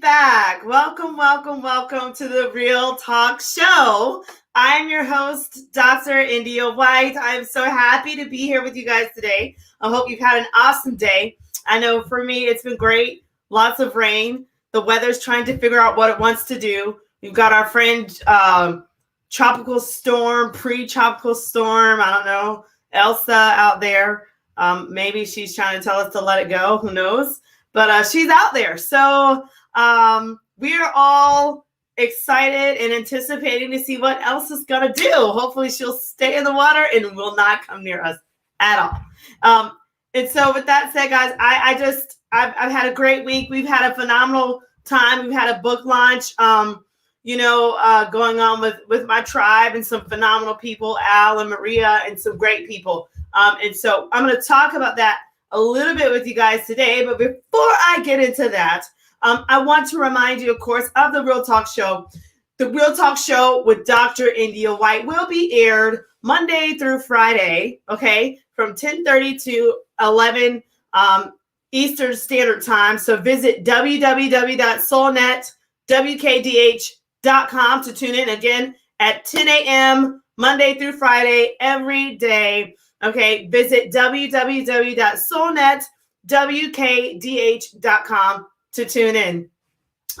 back. Welcome, welcome, welcome to the Real Talk Show. I'm your host, Dr. India White. I'm so happy to be here with you guys today. I hope you've had an awesome day. I know for me, it's been great. Lots of rain. The weather's trying to figure out what it wants to do. We've got our friend tropical storm, pre-tropical storm. I don't know, Elsa out there. Maybe she's trying to tell us to let it go. Who knows? But she's out there. So we are all excited and anticipating to see what Elsa's going to do. Hopefully she'll stay in the water and will not come near us at all. And so with that said, guys, I've had a great week. We've had a phenomenal time. We've had a book launch, going on with my tribe and some phenomenal people, Al and Maria, and some great people. And so I'm going to talk about that a little bit with you guys today. But before I get into that, I want to remind you, of course, of the Real Talk Show. The Real Talk Show with Dr. India White will be aired Monday through Friday, okay, from 10:30 to 11 Eastern Standard Time. So visit www.soulnetwkdh.com to tune in again at 10 a.m. Monday through Friday every day. Okay, visit www.soulnetwkdh.com to tune in.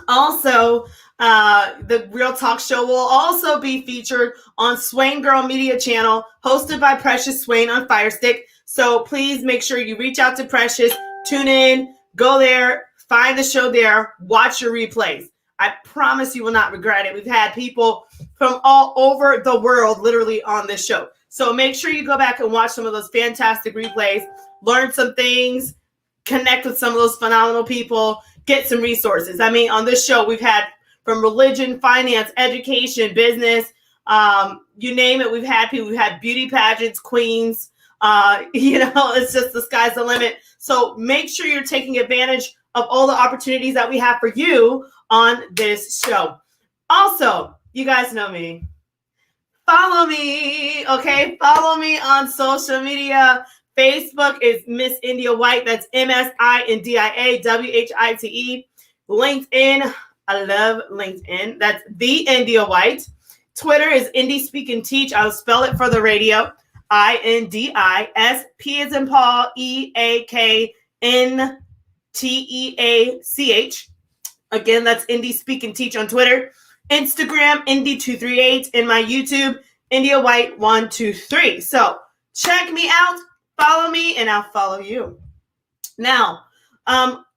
Also, the Real Talk Show will also be featured on Swain Girl Media Channel, hosted by Precious Swain on Firestick. So please make sure you reach out to Precious, tune in, go there, find the show there, watch your replays. I promise you will not regret it. We've had people from all over the world literally on this show. So make sure you go back and watch some of those fantastic replays, learn some things, connect with some of those phenomenal people, get some resources. I mean, on this show, we've had from religion, finance, education, business, you name it. We've had people, we've had beauty pageants, queens, it's just the sky's the limit. So make sure you're taking advantage of all the opportunities that we have for you on this show. Also, you guys know me. Follow me, okay? Follow me on social media. Facebook is Miss India White. That's MSINDIAWHITE. LinkedIn, I love LinkedIn. That's The India White. Twitter is Indie Speak and Teach. I'll spell it for the radio. INDISP as in Paul, EAKNTEACH. Again, that's Indie Speak and Teach on Twitter. Instagram, Indie238, and my YouTube, India White 123. So check me out, follow me, and I'll follow you. Now,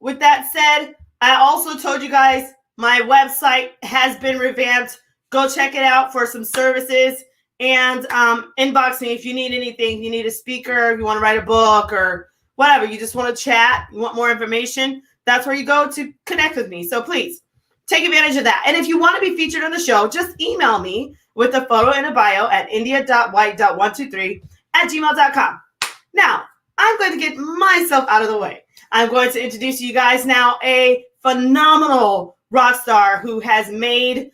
with that said, I also told you guys my website has been revamped. Go check it out for some services and inbox me if you need anything. You need a speaker, if you want to write a book or whatever. You just want to chat, you want more information. That's where you go to connect with me. So please take advantage of that. And if you want to be featured on the show, just email me with a photo and a bio at india.white.123@gmail.com. Now, I'm going to get myself out of the way. I'm going to introduce you guys now a phenomenal rock star who has made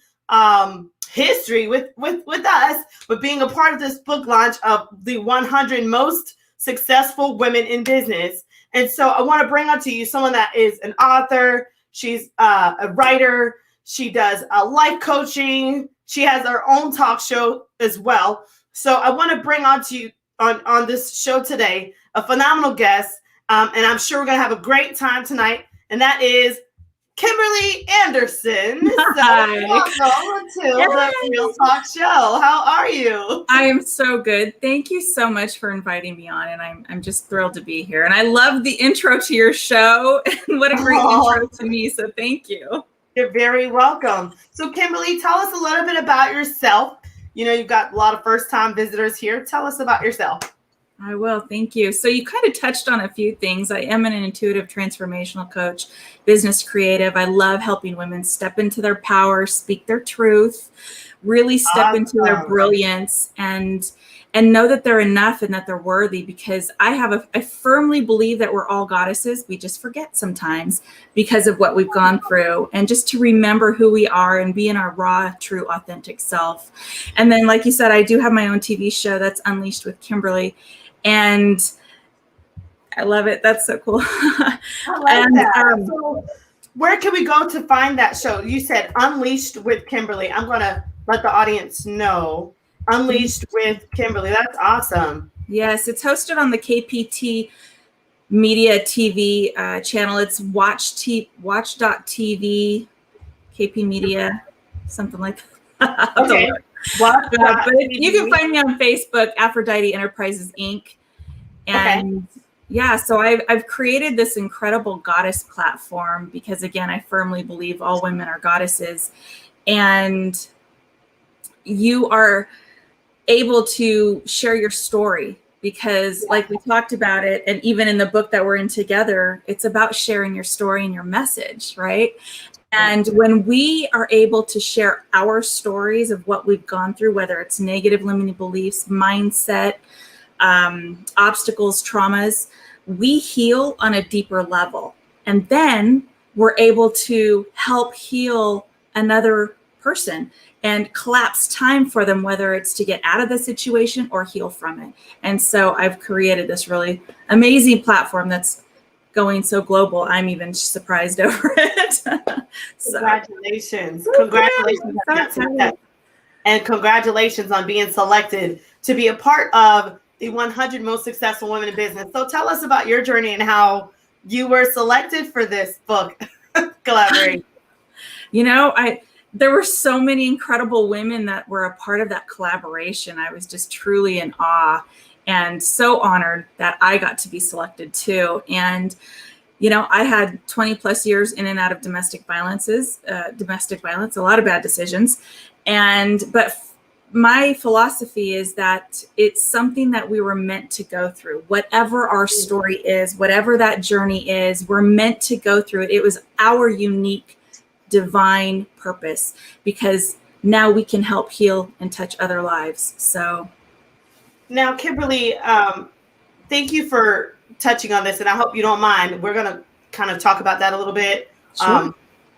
history with us, with being a part of this book launch of the 100 most successful women in business. And so I want to bring on to you someone that is an author. She's a writer. She does life coaching. She has her own talk show as well. So I want to bring on to you on this show today a phenomenal guest. And I'm sure we're going to have a great time tonight. And that is Kimberly Anderson. Hi. Welcome to the Real Talk Show. How are you? I am so good. Thank you so much for inviting me on, and I'm just thrilled to be here. And I love the intro to your show, and what a great intro to me. So thank you. You're very welcome. So Kimberly, tell us a little bit about yourself. You know, you've got a lot of first-time visitors here. Tell us about yourself. I will. Thank you. So you kind of touched on a few things. I am an intuitive transformational coach, business creative. I love helping women step into their power, speak their truth, really step into their brilliance and know that they're enough and that they're worthy, because I firmly believe that we're all goddesses. We just forget sometimes because of what we've gone through, and just to remember who we are and be in our raw, true, authentic self. And then, like you said, I do have my own TV show that's Unleashed with Kimberly. And I love it. That's so cool. I love that. So Where can we go to find that show? You said Unleashed with Kimberly. I'm going to let the audience know. Unleashed with Kimberly. That's awesome. Yes, it's hosted on the KPT Media TV channel. It's watch.tv, KP Media, something like that. Okay. But you can find me on Facebook, Aphrodite Enterprises, Inc. And yeah, so I've created this incredible goddess platform because, again, I firmly believe all women are goddesses. And you are able to share your story because, like we talked about it, and even in the book that we're in together, it's about sharing your story and your message, right? And when we are able to share our stories of what we've gone through, whether it's negative limiting beliefs, mindset, obstacles, traumas, we heal on a deeper level. And then we're able to help heal another person and collapse time for them, whether it's to get out of the situation or heal from it. And so I've created this really amazing platform that's going so global. I'm even surprised over it. So. Congratulations. Congratulations. And congratulations on being selected to be a part of the 100 Most Successful Women in Business. So tell us about your journey and how you were selected for this book collaboration. You know, there were so many incredible women that were a part of that collaboration. I was just truly in awe and so honored that I got to be selected too. And, you know, I had 20 plus years in and out of domestic violence, a lot of bad decisions. But my philosophy is that it's something that we were meant to go through. Whatever our story is, whatever that journey is, we're meant to go through it. It was our unique divine purpose because now we can help heal and touch other lives. So now, Kimberly, thank you for touching on this, and I hope you don't mind. We're going to kind of talk about that a little bit. Sure.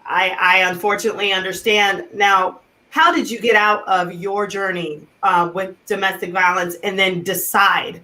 I unfortunately understand. Now, how did you get out of your journey with domestic violence and then decide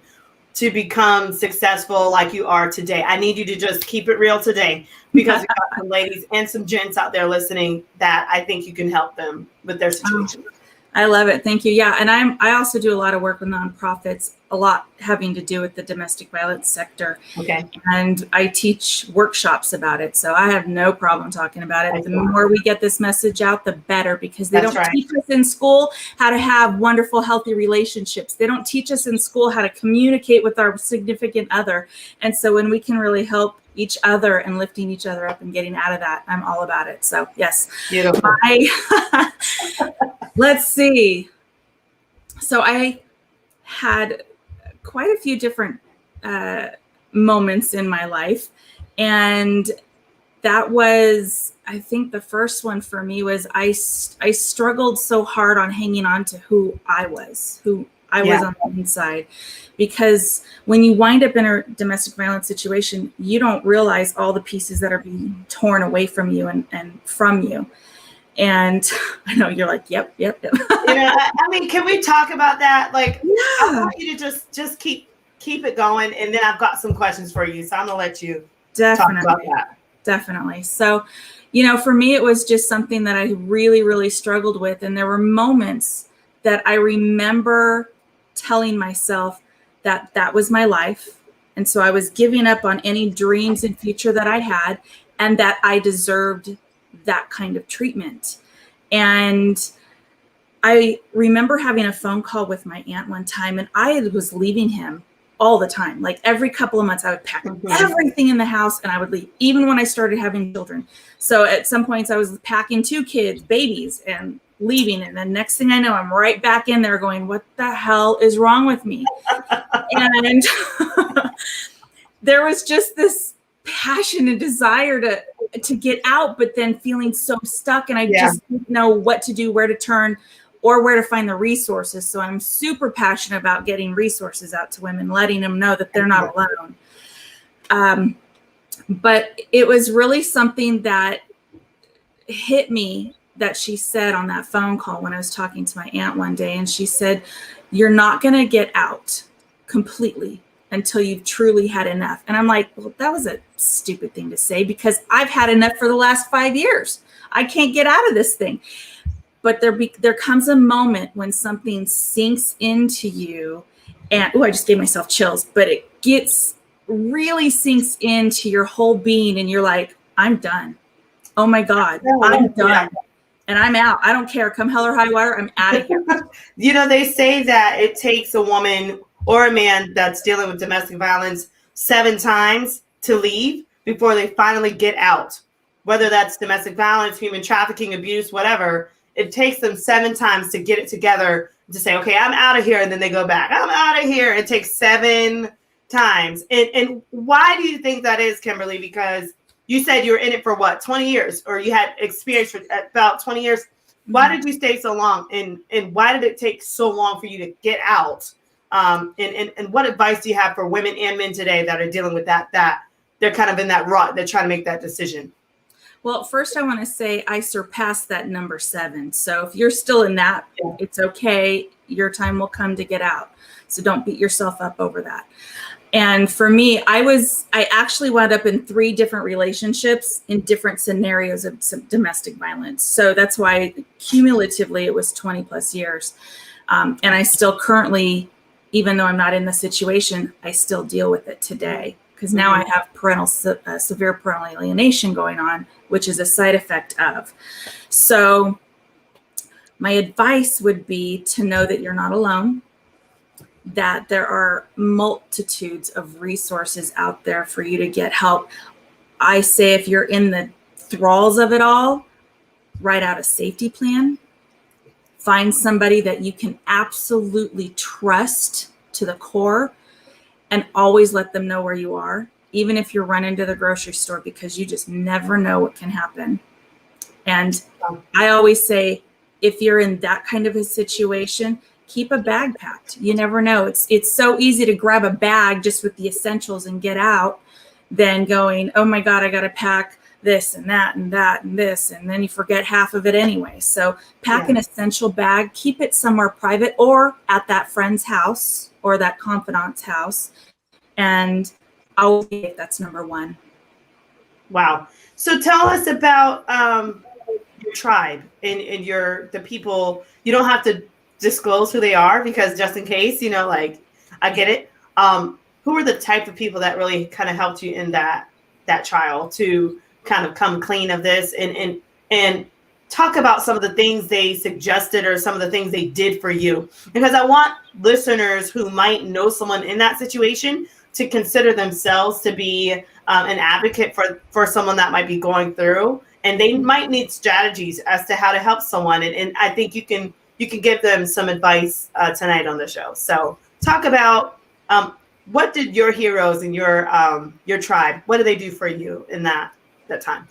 to become successful like you are today? I need you to just keep it real today because we've got some ladies and some gents out there listening that I think you can help them with their situation. I love it. Thank you. Yeah. And I also do a lot of work with nonprofits, a lot having to do with the domestic violence sector. Okay. And I teach workshops about it. So I have no problem talking about it. The more we get this message out, the better, because they don't teach us in school how to have wonderful, healthy relationships. They don't teach us in school how to communicate with our significant other. And so when we can really help each other and lifting each other up and getting out of that, I'm all about it. So yes. Beautiful. Let's see. So I had quite a few different moments in my life. And that was, I think the first one for me was I struggled so hard on hanging on to who I was on the inside. Because when you wind up in a domestic violence situation, you don't realize all the pieces that are being torn away from you and from you. And I know you're like, yep. You know, I mean, can we talk about that? Like, I want you to just keep it going. And then I've got some questions for you. So I'm going to let you talk about that. Definitely. So, you know, for me, it was just something that I really, really struggled with. And there were moments that I remember telling myself that that was my life. And so I was giving up on any dreams and future that I had, and that I deserved that kind of treatment. And I remember having a phone call with my aunt one time, and I was leaving him all the time. Like every couple of months I would pack everything in the house and I would leave, even when I started having children. So at some points I was packing 2 kids, babies, and leaving. And then next thing I know, I'm right back in there going, what the hell is wrong with me? And there was just this passion and desire to get out, but then feeling so stuck, and I just didn't know what to do, where to turn, or where to find the resources. So I'm super passionate about getting resources out to women, letting them know that they're not alone. But it was really something that hit me that she said on that phone call when I was talking to my aunt one day. And she said, you're not going to get out completely, until you've truly had enough. And I'm like, well, that was a stupid thing to say because I've had enough for the last 5 years. I can't get out of this thing. But there comes a moment when something sinks into you and, I just gave myself chills, but it really sinks into your whole being and you're like, I'm done. Oh my God, I'm done. And I'm out. I don't care. Come hell or high water, I'm out of here. They say that it takes a woman or a man that's dealing with domestic violence 7 times to leave before they finally get out. Whether that's domestic violence, human trafficking, abuse, whatever, it takes them 7 times to get it together to say, okay, I'm out of here. And then they go back. I'm out of here. It takes 7 times. And why do you think that is, Kimberly? Because you said you were in it for what, 20 years, or you had experience for about 20 years. Why did you stay so long? And why did it take so long for you to get out? And what advice do you have for women and men today that are dealing with that they're kind of in that rut, they're trying to make that decision? Well, first I want to say I surpassed that number 7. So if you're still in that, it's okay. Your time will come to get out. So don't beat yourself up over that. And for me, I actually wound up in 3 different relationships in different scenarios of some domestic violence. So that's why cumulatively it was 20 plus years. And I still currently, even though I'm not in the situation, I still deal with it today. Because now I have severe parental alienation going on, which is a side effect of. So my advice would be to know that you're not alone, that there are multitudes of resources out there for you to get help. I say if you're in the thralls of it all, write out a safety plan. Find somebody that you can absolutely trust to the core and always let them know where you are, even if you're running to the grocery store, because you just never know what can happen. And I always say, if you're in that kind of a situation, keep a bag packed. You never know. It's so easy to grab a bag just with the essentials and get out than going, oh my God, I got to pack this and that and that and this. And then you forget half of it anyway. So pack an essential bag, keep it somewhere private or at that friend's house or that confidant's house. And I'll say that's number 1. Wow. So tell us about your tribe and the people. You don't have to disclose who they are because just in case, I get it. Who are the type of people that really kind of helped you in that trial to kind of come clean of this and talk about some of the things they suggested or some of the things they did for you? Because I want listeners who might know someone in that situation to consider themselves to be an advocate for someone that might be going through, and they might need strategies as to how to help someone. And I think you can give them some advice tonight on the show. So talk about what did your heroes and your tribe, what do they do for you in that time?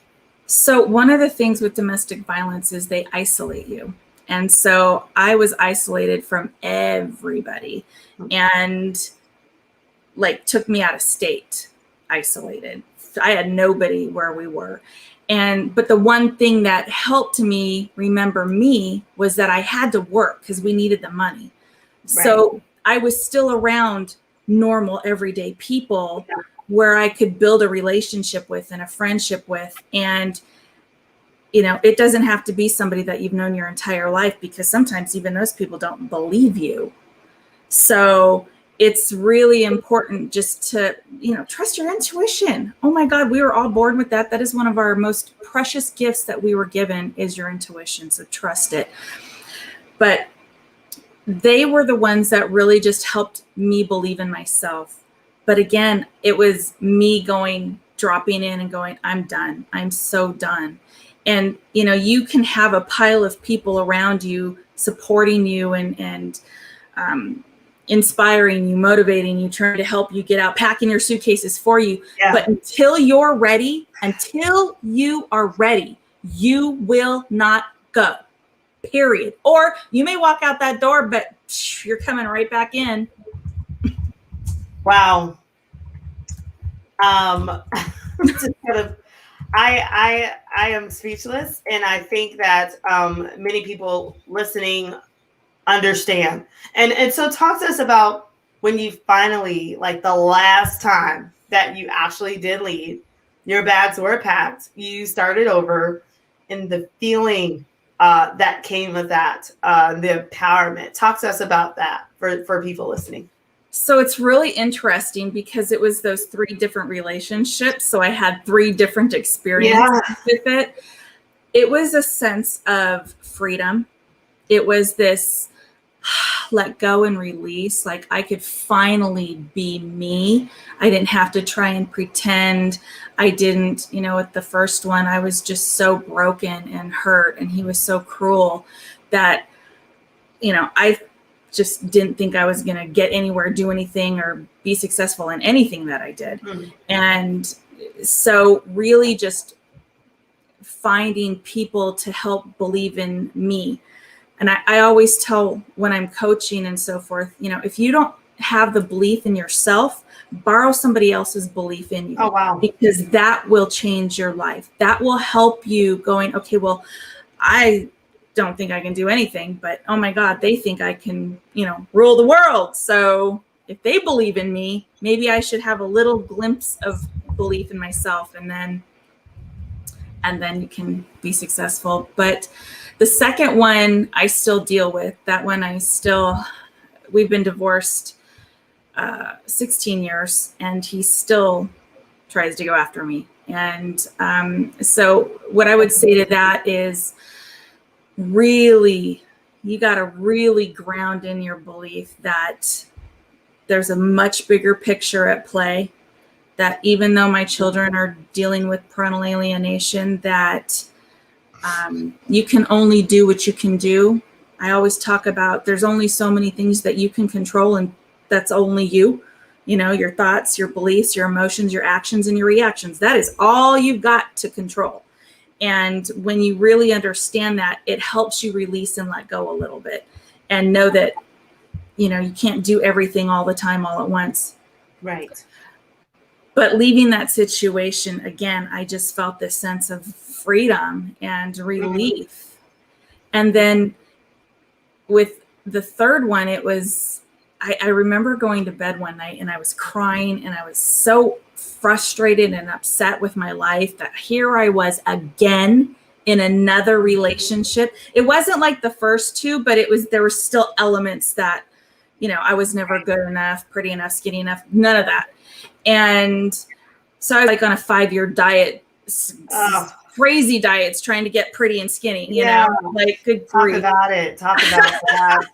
So one of the things with domestic violence is they isolate you. And so I was isolated from everybody and took me out of state, isolated. I had nobody where we were. But the one thing that helped me remember me was that I had to work because we needed the money. Right. So I was still around normal, everyday people where I could build a relationship with and a friendship with. And, it doesn't have to be somebody that you've known your entire life, because sometimes even those people don't believe you. So it's really important just to, trust your intuition. Oh my God, we were all born with that. That is one of our most precious gifts that we were given, is your intuition. So trust it. But they were the ones that really just helped me believe in myself. But again, it was me dropping in and going, I'm done. I'm so done. And, you can have a pile of people around you supporting you and inspiring you, motivating you, trying to help you get out, packing your suitcases for you. Yeah. But until you are ready, you will not go, period. Or you may walk out that door, but you're coming right back in. Wow. Just kind of, I am speechless, and I think that many people listening understand. And so talk to us about when you finally, like the last time that you actually did leave, your bags were packed, you started over, and the feeling that came with that, the empowerment. Talk to us about that for people listening. So it's really interesting because it was those 3 different relationships. So I had 3 different experiences with it. It was a sense of freedom. It was this let go and release. Like I could finally be me. I didn't have to try and pretend. I didn't, with the first one, I was just so broken and hurt, and he was so cruel that, I just didn't think I was going to get anywhere, do anything, or be successful in anything that I did. Mm-hmm. And so really just finding people to help believe in me. And I always tell when I'm coaching and so forth, if you don't have the belief in yourself, borrow somebody else's belief in you. Oh, wow. Because that will change your life. That will help you going, okay, well, I don't think I can do anything, but oh my God, they think I can, rule the world. So if they believe in me, maybe I should have a little glimpse of belief in myself, and then you can be successful. But the second one I still deal with. That one we've been divorced 16 years, and he still tries to go after me. And so what I would say to that is, really, you got to really ground in your belief that there's a much bigger picture at play, that even though my children are dealing with parental alienation, that you can only do what you can do. I always talk about there's only so many things that you can control, and that's only you. Your thoughts, your beliefs, your emotions, your actions, and your reactions. That is all you've got to control. And when you really understand that, it helps you release and let go a little bit, and know that, you can't do everything all the time, all at once. Right. But leaving that situation, again, I just felt this sense of freedom and relief. Mm-hmm. And then with the third one, it was, I remember going to bed one night and I was crying, and I was so frustrated and upset with my life that here I was again in another relationship. It wasn't like the first 2, but there were still elements that, I was never good enough, pretty enough, skinny enough, none of that. And so I was like on a 5-year diet, crazy diets, trying to get pretty and skinny, like good grief. Talk about that.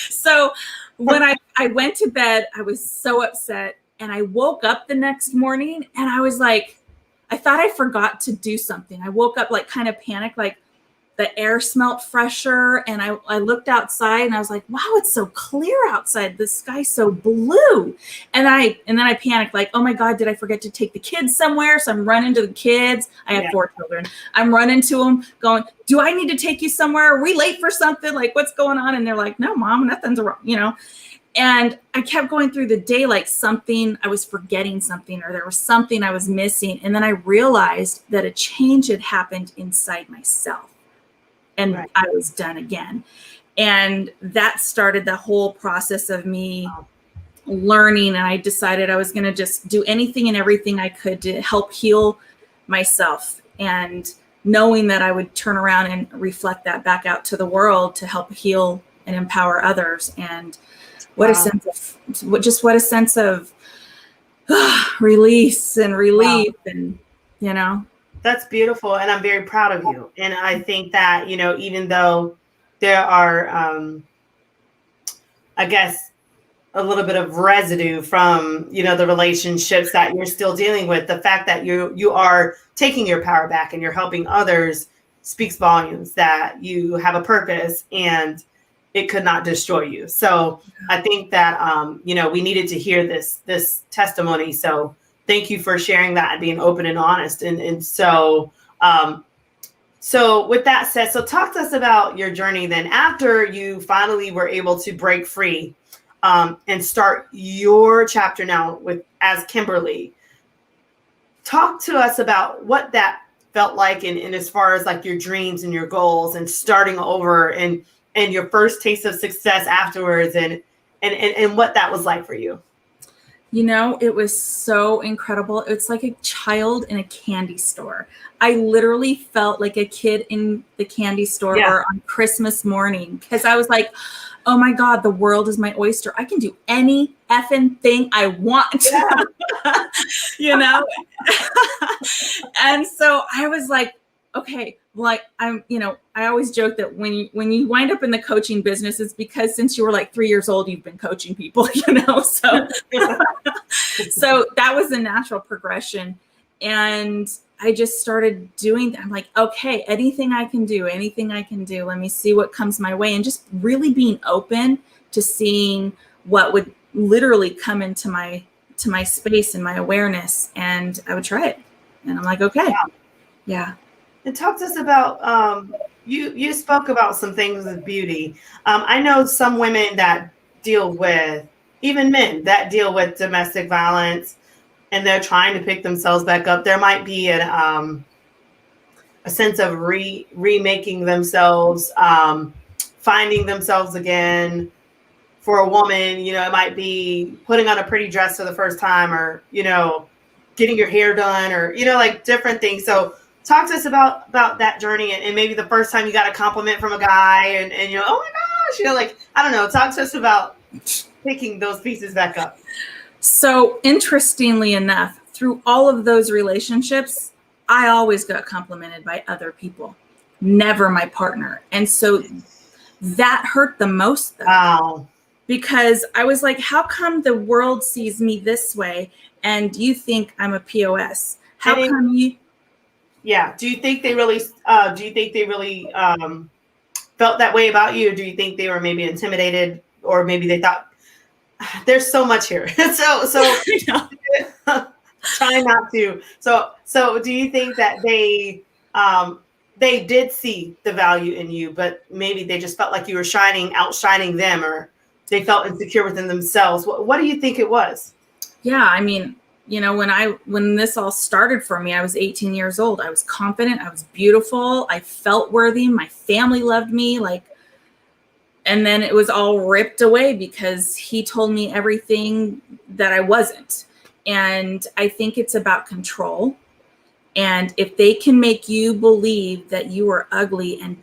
So when I went to bed, I was so upset, and I woke up the next morning and I was like, I thought I forgot to do something. I woke up like kind of panicked, like the air smelled fresher, and I looked outside and I was like, wow, it's so clear outside. The sky's so blue. And then I panicked, like, oh my God, did I forget to take the kids somewhere? So I'm running to the kids. I have 4 children. I'm running to them going, do I need to take you somewhere? Are we late for something? Like, what's going on? And they're like, no, Mom, nothing's wrong, And I kept going through the day like I was forgetting something, or there was something I was missing. And then I realized that a change had happened inside myself. And right. I was done again. And that started the whole process of me learning. And I decided I was going to just do anything and everything I could to help heal myself, and knowing that I would turn around and reflect that back out to the world to help heal and empower others. And what a sense of release and relief. And, That's beautiful. And I'm very proud of you. And I think that, even though there are, I guess, a little bit of residue from, the relationships that you're still dealing with, the fact that you are taking your power back and you're helping others speaks volumes that you have a purpose and it could not destroy you. So I think that, we needed to hear this testimony. So thank you for sharing that and being open and honest. And so with that said, so talk to us about your journey then after you finally were able to break free and start your chapter now as Kimberly. Talk to us about what that felt like and as far as like your dreams and your goals and starting over and your first taste of success afterwards. And and what that was like for you. You know, it was so incredible. It's like a child in a candy store. I literally felt like a kid in the candy store or on Christmas morning, because I was like, oh my God, the world is my oyster. I can do any effing thing I want, you know? And so I was like, okay, like I always joke that when you wind up in the coaching business, it's because since you were like 3 years old, you've been coaching people, So, so that was a natural progression. And I just started doing that. I'm like, okay, anything I can do. Let me see what comes my way. And just really being open to seeing what would literally come into my space and my awareness. And I would try it. And I'm like, okay. Yeah. And talk to us about, you spoke about some things with beauty. I know some women that deal with, even men that deal with domestic violence, and they're trying to pick themselves back up. There might be a sense of remaking themselves, finding themselves again. For a woman, it might be putting on a pretty dress for the first time, or, getting your hair done, or, like different things. So talk to us about that journey, and maybe the first time you got a compliment from a guy and oh my gosh, like, I don't know, talk to us about picking those pieces back up. So interestingly enough, through all of those relationships, I always got complimented by other people, never my partner. And so that hurt the most, though. Wow. Because I was like, how come the world sees me this way and you think I'm a POS? How come you? Yeah. Do you think they really felt that way about you? Do you think they were maybe intimidated, or maybe they thought, there's so much here? so try not to. So do you think that they did see the value in you, but maybe they just felt like you were outshining them, or they felt insecure within themselves? What do you think it was? Yeah, I mean, when this all started for me, I was 18 years old. I was confident. I was beautiful. I felt worthy. My family loved me. And then it was all ripped away because he told me everything that I wasn't. And I think it's about control. And if they can make you believe that you are ugly and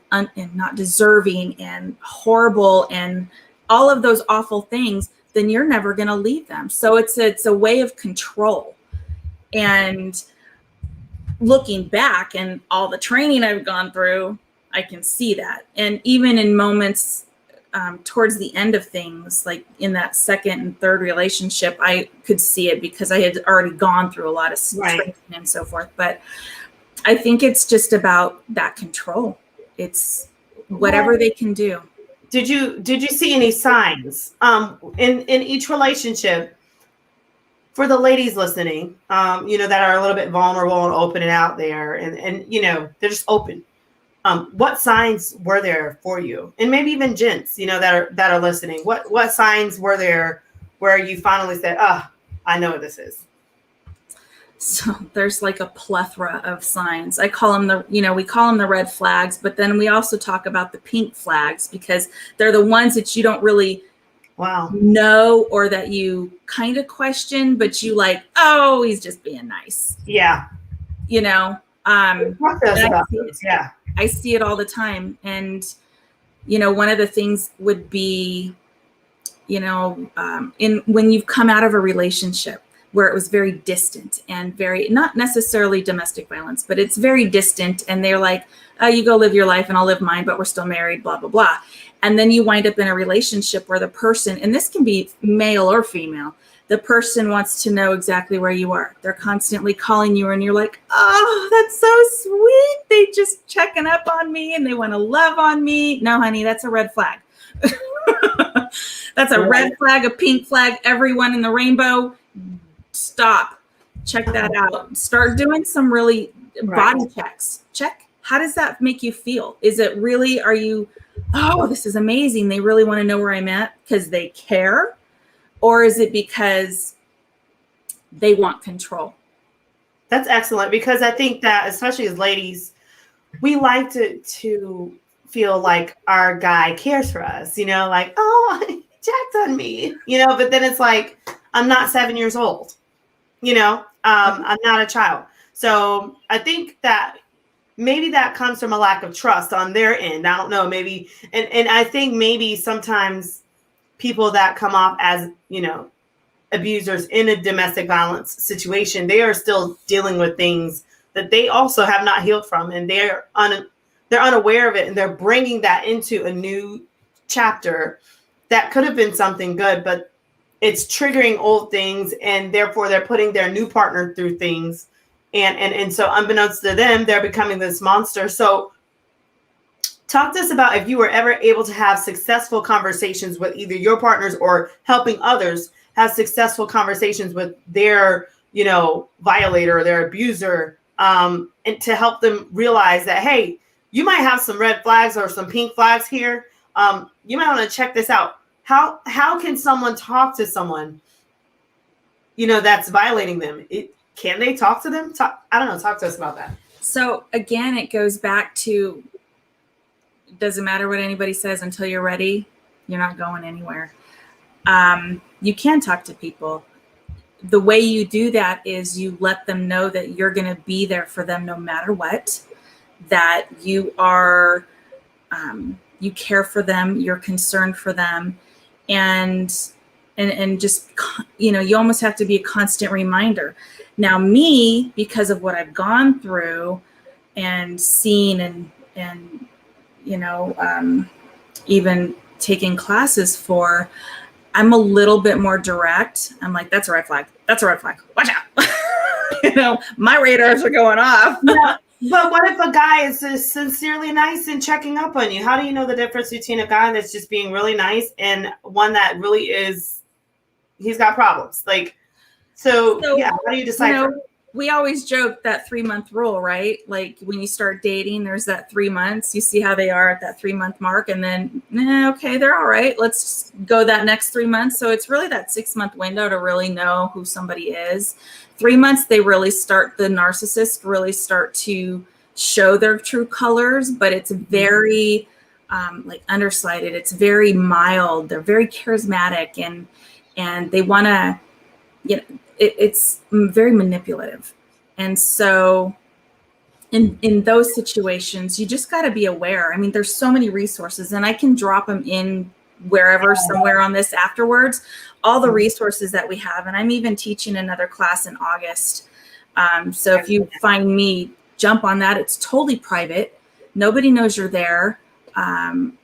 not deserving and horrible and all of those awful things, then you're never going to leave them. So it's a way of control. And looking back and all the training I've gone through, I can see that. And even in moments towards the end of things, like in that second and third relationship, I could see it because I had already gone through a lot of training and so forth. But I think it's just about that control. It's whatever they can do. Did you see any signs in each relationship, for the ladies listening, that are a little bit vulnerable and open and out there, and they're just open? What signs were there for you? And maybe even gents, that are listening. What signs were there where you finally said, I know what this is? So there's like a plethora of signs. I call them we call them the red flags, but then we also talk about the pink flags, because they're the ones that you don't really know, or that you kind of question, but you like, oh, he's just being nice. Yeah. I see it all the time. And, one of the things would be, when you've come out of a relationship where it was very distant and very, not necessarily domestic violence, but it's very distant. And they're like, oh, you go live your life and I'll live mine, but we're still married, blah, blah, blah. And then you wind up in a relationship where the person, and this can be male or female, the person wants to know exactly where you are. They're constantly calling you and you're like, oh, that's so sweet. They just checking up on me and they want to love on me. No, honey, that's a red flag. That's a red flag, a pink flag, everyone in the rainbow. Stop. Check that out. Start doing some really body checks. Check. How does that make you feel? Is it really, are you, oh, this is amazing. They really want to know where I'm at because they care? Or is it because they want control? That's excellent, because I think that, especially as ladies, we like to feel like our guy cares for us, like, oh, jacked on me, but then it's like, I'm not 7 years old, I'm not a child. So I think that maybe that comes from a lack of trust on their end. I don't know, maybe. And I think maybe sometimes people that come off as, abusers in a domestic violence situation, they are still dealing with things that they also have not healed from, and they're unaware of it, and they're bringing that into a new chapter that could have been something good, but it's triggering old things, and therefore they're putting their new partner through things, and so unbeknownst to them, they're becoming this monster. So talk to us about if you were ever able to have successful conversations with either your partners or helping others have successful conversations with their, violator or their abuser, and to help them realize that, hey, you might have some red flags or some pink flags here. You might want to check this out. How can someone talk to someone, that's violating them? Can they talk to them? I don't know. Talk to us about that. So again, it goes back to, doesn't matter what anybody says until you're ready, you're not going anywhere. You can talk to people. The way you do that is you let them know that you're going to be there for them no matter what, that you are, you care for them, you're concerned for them. And just, you almost have to be a constant reminder. Now me, because of what I've gone through and seen and even taking classes for, I'm a little bit more direct. I'm like, that's a red flag. That's a red flag. Watch out. My radars are going off. Yeah. But what if a guy is sincerely nice and checking up on you? How do you know the difference between a guy that's just being really nice and one that really is, he's got problems? So yeah, how do you decipher? We always joke that 3-month rule, right? Like when you start dating, there's that 3 months. You see how they are at that 3-month mark, and then okay, they're all right. Let's go that next 3 months. So it's really that 6-month window to really know who somebody is. 3 months, the narcissist really start to show their true colors, but it's very underslighted. It's very mild. They're very charismatic, and they want to, it's very manipulative. And so in those situations, you just got to be aware. I mean, there's so many resources, and I can drop them in wherever, somewhere on this afterwards, all the resources that we have. And I'm even teaching another class in August. So if you find me, jump on that. It's totally private. Nobody knows you're there. And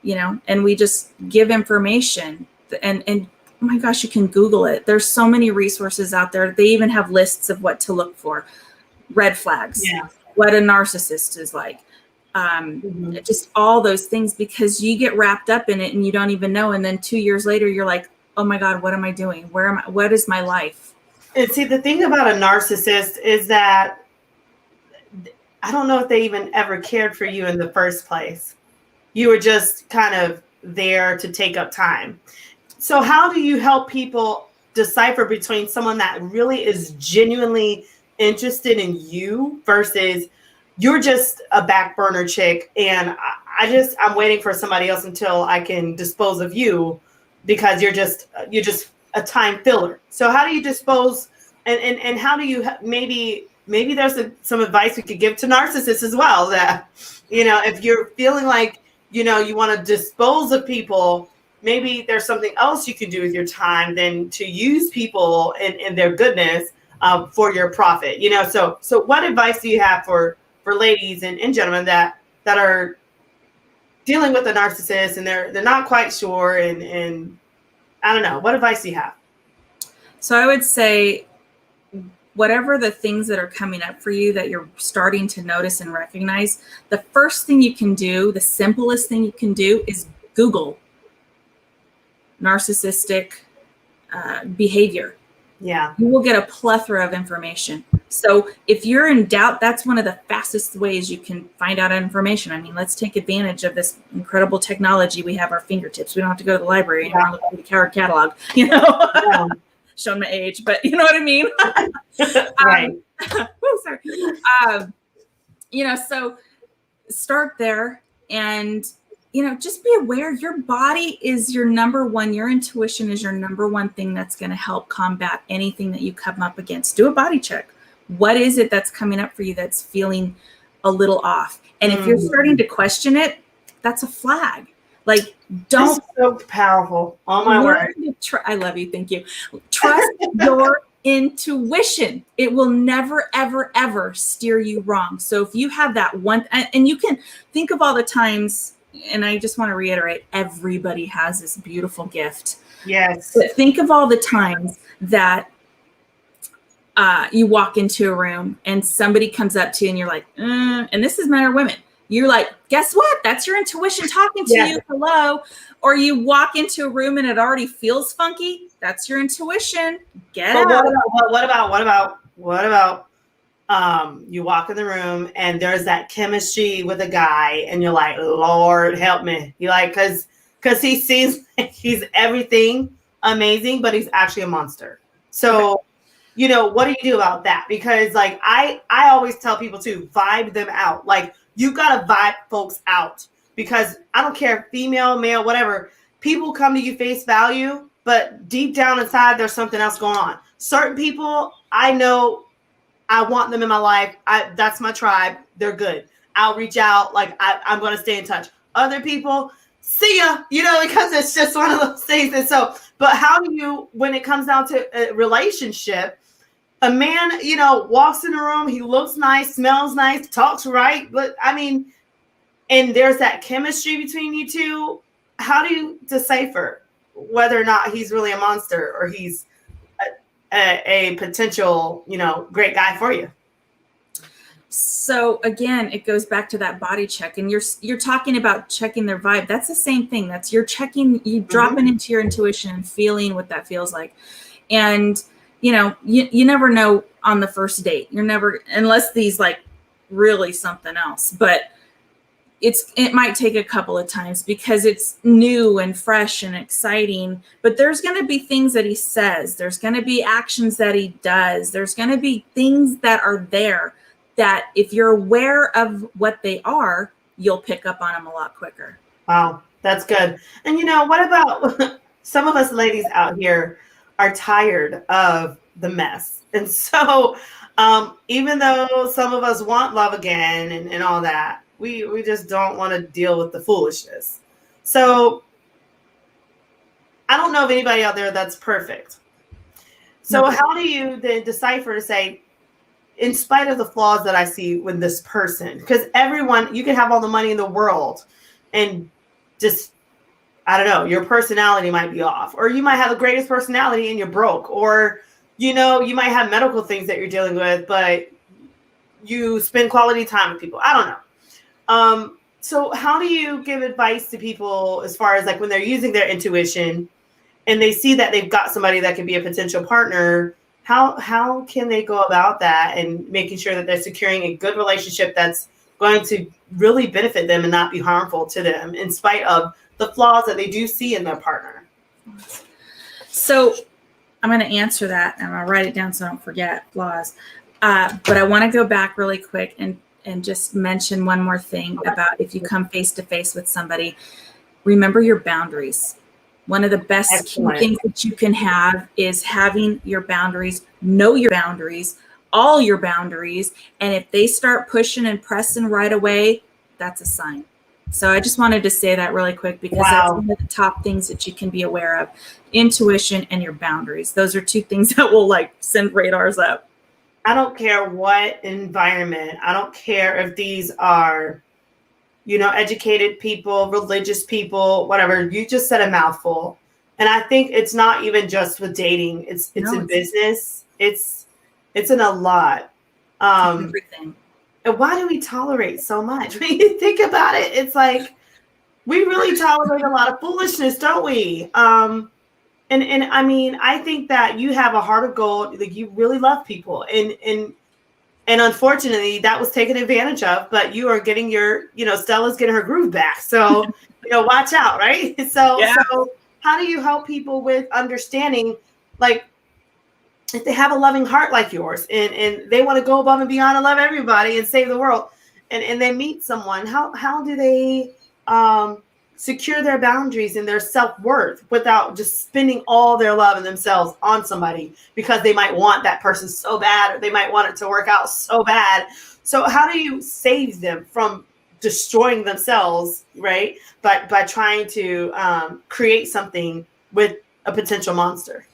we just give information, and oh my gosh, you can Google it. There's so many resources out there. They even have lists of what to look for, red flags, what a narcissist is like, just all those things, because you get wrapped up in it and you don't even know. And then 2 years later, you're like, oh my God, what am I doing? Where am I? What is my life? And see, the thing about a narcissist is that I don't know if they even ever cared for you in the first place. You were just kind of there to take up time. So how do you help people decipher between someone that really is genuinely interested in you versus you're just a back burner chick and I'm waiting for somebody else until I can dispose of you because you're just a time filler? So how do you dispose, and how do you, maybe there's some advice we could give to narcissists as well, that, if you're feeling like, you want to dispose of people, maybe there's something else you can do with your time than to use people and their goodness for your profit. So what advice do you have for ladies and gentlemen that are dealing with a narcissist and they're not quite sure, and I don't know, what advice do you have? So I would say, whatever the things that are coming up for you that you're starting to notice and recognize, the first thing you can do, the simplest thing you can do, is Google narcissistic behavior. Yeah. You will get a plethora of information. So if you're in doubt, that's one of the fastest ways you can find out information. I mean, let's take advantage of this incredible technology we have at our fingertips. We don't have to go to the library anymore and look for the catalog, Yeah. Showing my age, but you know what I mean? Right. Sorry. So start there, and just be aware your body is your number one. Your intuition is your number one thing that's going to help combat anything that you come up against. Do a body check. What is it that's coming up for you that's feeling a little off? And if you're starting to question it, that's a flag. Like, don't. This is so powerful. Oh my word. I love you. Thank you. Trust your intuition. It will never, ever, ever steer you wrong. So if you have that one, and you can think of all the times, and I just want to reiterate, everybody has this beautiful gift. Yes. But think of all the times that you walk into a room and somebody comes up to you and you're like, and this is men or women. You're like, guess what? That's your intuition talking to you. Hello. Or you walk into a room and it already feels funky. That's your intuition. Get out. What about you walk in the room and there's that chemistry with a guy and you're like, Lord, help me. You like, cause he seems like he's everything amazing, but he's actually a monster. So, what do you do about that? Because like, I always tell people to vibe them out. Like, you got to vibe folks out, because I don't care, female, male, whatever, people come to you face value, but deep down inside, there's something else going on. Certain people, I know I want them in my life. That's my tribe. They're good. I'll reach out. Like, I'm going to stay in touch. Other people, see ya, because it's just one of those things. And so, but how do you, when it comes down to a relationship, a man, walks in the room, he looks nice, smells nice, talks right. But I mean, and there's that chemistry between you two. How do you decipher whether or not he's really a monster or he's a potential, great guy for you? So again, it goes back to that body check, and you're talking about checking their vibe. That's the same thing. That's you're dropping into your intuition and feeling what that feels like. And you never know on the first date. You're never, unless these like really something else, but it might take a couple of times because it's new and fresh and exciting, but there's going to be things that he says. There's going to be actions that he does. There's going to be things that are there that if you're aware of what they are, you'll pick up on them a lot quicker. Wow, that's good. And what about some of us ladies out here are tired of the mess. And so even though some of us want love again and all that, we just don't want to deal with the foolishness. So I don't know of anybody out there that's perfect. So how do you then decipher to say, in spite of the flaws that I see with this person, because everyone, you can have all the money in the world and just, I don't know, your personality might be off, or you might have the greatest personality and you're broke, or, you might have medical things that you're dealing with, but you spend quality time with people. I don't know. So how do you give advice to people as far as like when they're using their intuition and they see that they've got somebody that could be a potential partner? How can they go about that and making sure that they're securing a good relationship that's going to really benefit them and not be harmful to them in spite of the flaws that they do see in their partner? So I'm going to answer that, and I'm going to write it down so I don't forget flaws. But I want to go back really quick and just mention one more thing about if you come face to face with somebody, remember your boundaries. One of the best things that you can have is having your boundaries, know your boundaries, all your boundaries. And if they start pushing and pressing right away, that's a sign. So I just wanted to say that really quick because that's one of the top things that you can be aware of. Intuition and your boundaries. Those are two things that will like send radars up. I don't care what environment. I don't care if these are, educated people, religious people, whatever. You just said a mouthful. And I think it's not even just with dating. It's in business. It's in a lot. Everything. And why do we tolerate so much? When you think about it, it's like we really tolerate a lot of foolishness, don't we? And I mean, I think that you have a heart of gold. Like you really love people, and unfortunately, that was taken advantage of. But you are getting Stella's getting her groove back. So watch out, right? So how do you help people with understanding, like, if they have a loving heart like yours and they want to go above and beyond and love everybody and save the world, and they meet someone, how do they secure their boundaries and their self-worth without just spending all their love and themselves on somebody because they might want that person so bad, or they might want it to work out so bad. So how do you save them from destroying themselves, right? But by trying to create something with a potential monster?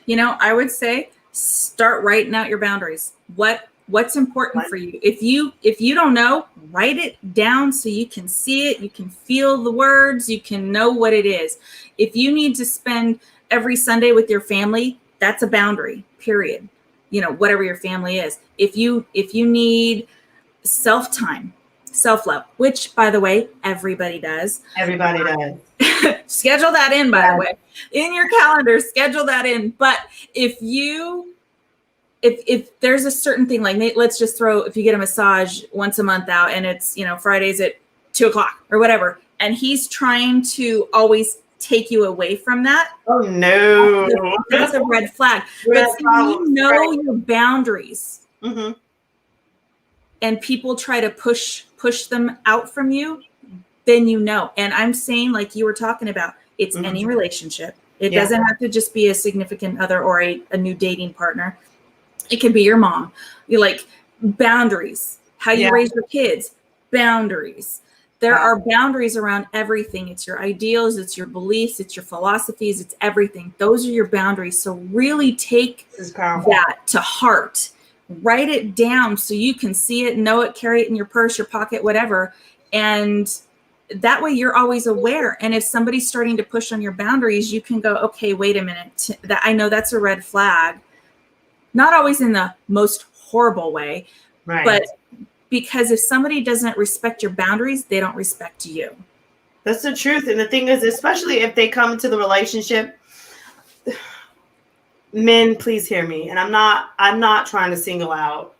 I would say start writing out your boundaries. What's important for you? If you don't know, write it down so you can see it, you can feel the words, you can know what it is. If you need to spend every Sunday with your family, that's a boundary, period. Whatever your family is. If you need self-time, self-love, which, by the way, everybody does. Everybody does. Schedule that in, by the way, in your calendar, schedule that in. But if there's a certain thing, like let's just throw, if you get a massage once a month out and it's, Fridays at 2:00 or whatever, and he's trying to always take you away from that. Oh no. That's a red flag. But you know your boundaries. Mm-hmm. And people try to push them out from you, then And I'm saying, like you were talking about, it's mm-hmm. any relationship. It doesn't have to just be a significant other or a new dating partner. It can be your mom. You boundaries, how you raise your kids, boundaries. There are boundaries around everything. It's your ideals, it's your beliefs, it's your philosophies, it's everything. Those are your boundaries. So really take that to heart. Write it down so you can see it, know it, carry it in your purse, your pocket, whatever. And that way you're always aware. And if somebody's starting to push on your boundaries, you can go, okay, wait a minute. That I know that's a red flag. Not always in the most horrible way, right? But because if somebody doesn't respect your boundaries, they don't respect you. That's the truth. And the thing is, especially if they come into the relationship, men, please hear me. And I'm not trying to single out.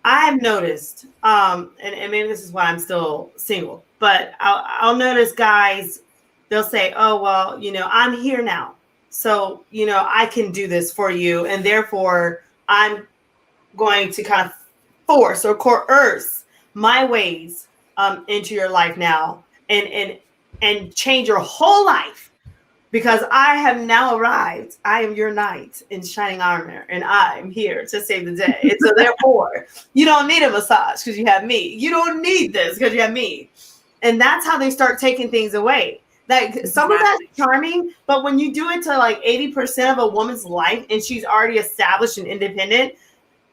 I've noticed, and maybe this is why I'm still single, but I'll notice guys, they'll say, oh, well, I'm here now. So, I can do this for you. And therefore, I'm going to kind of force or coerce my ways into your life now and change your whole life because I have now arrived. I am your knight in shining armor, and I'm here to save the day. And so therefore, you don't need a massage because you have me. You don't need this because you have me. And that's how they start taking things away. Like some of that's charming, but when you do it to like 80% of a woman's life and she's already established and independent,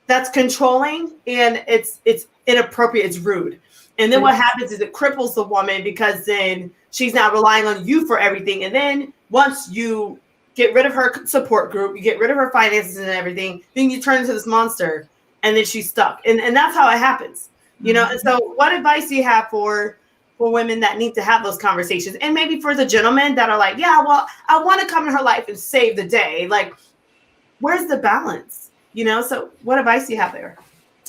that's controlling and it's inappropriate, it's rude. And then what happens is it cripples the woman because then she's now relying on you for everything. And then once you get rid of her support group, you get rid of her finances and everything, then you turn into this monster and then she's stuck. And that's how it happens, And so what advice do you have for women that need to have those conversations? And maybe for the gentlemen that are like, yeah, well, I want to come in her life and save the day. Like, where's the balance? So what advice do you have there?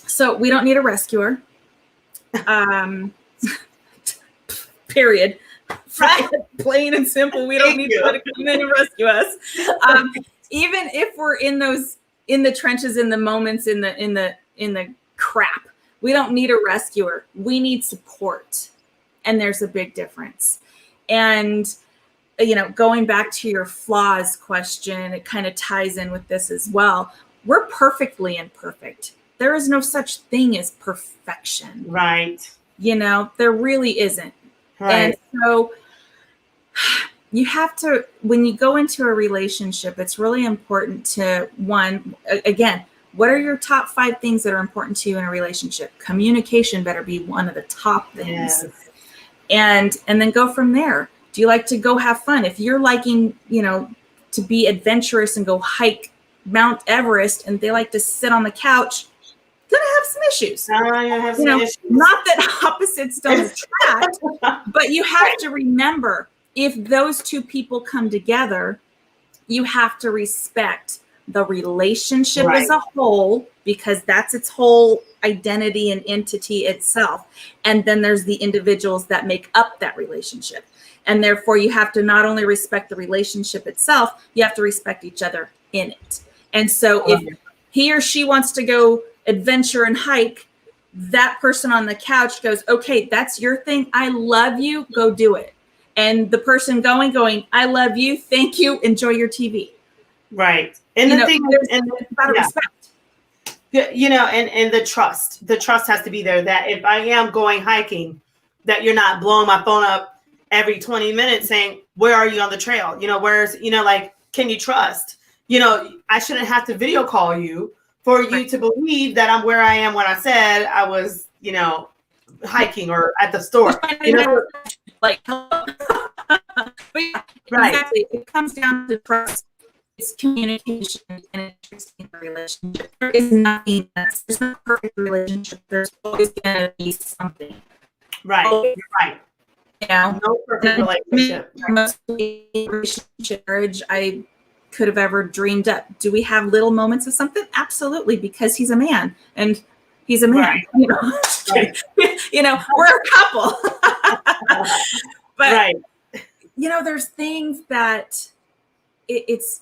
So we don't need a rescuer. Period. Plain and simple. We don't need to come in and rescue us. Even if we're in the trenches, in the moments, in the crap, we don't need a rescuer. We need support. And there's a big difference. And, going back to your flaws question, it kind of ties in with this as well. We're perfectly imperfect. There is no such thing as perfection. Right. There really isn't. Right. And so you have to, when you go into a relationship, it's really important to, one, again, what are your top 5 things that are important to you in a relationship? Communication better be one of the top things. Yes. And then go from there. Do you like to go have fun? If you're liking, to be adventurous and go hike Mount Everest and they like to sit on the couch, gonna have some issues. Not that opposites don't attract, but you have to remember, if those two people come together, you have to respect the relationship as a whole, because that's its whole identity and entity itself. And then there's the individuals that make up that relationship. And therefore you have to not only respect the relationship itself, you have to respect each other in it. And so if he or she wants to go adventure and hike, that person on the couch goes, okay, that's your thing. I love you. Go do it. and the person going, I love you, thank you, enjoy your TV. Right. And the thing is, and out of respect. You know, and the trust has to be there, that if I am going hiking, that you're not blowing my phone up every 20 minutes saying, where are you on the trail? You know, where's, you know, like, can you trust? You know, I shouldn't have to video call you for you to believe that I'm where I am when I said I was, you know, hiking or at the store. You know, like, exactly. It comes down to trust. It's communication and interesting relationship. There is nothing there's no perfect relationship. There's always going to be something. Right. Always, right. You know, no perfect relationship. Mostly relationship, marriage, I could have ever dreamed up. Do we have little moments of something? Absolutely, because he's a man and he's a man. Right. You know, right. You know, we're a couple. But right. You know, there's things that it's.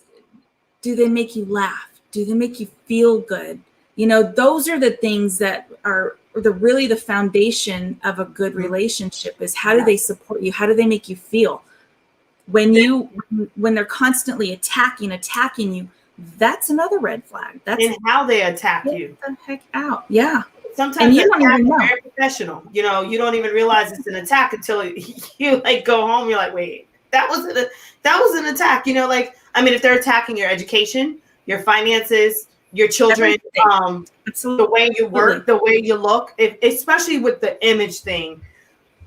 Do they make you laugh? Do they make you feel good? You know, those are the things that are really the foundation of a good relationship, is how do they support you? How do they make you feel? When they're constantly attacking you, that's another red flag. That's and how they attack you. Get the heck out. Yeah. Sometimes you don't even know. Very professional. You know, you don't even realize it's an attack until you like go home. You're like, wait, that was an attack. You know, like, I mean, if they're attacking your education, your finances, your children, the way you work, the way you look, especially with the image thing.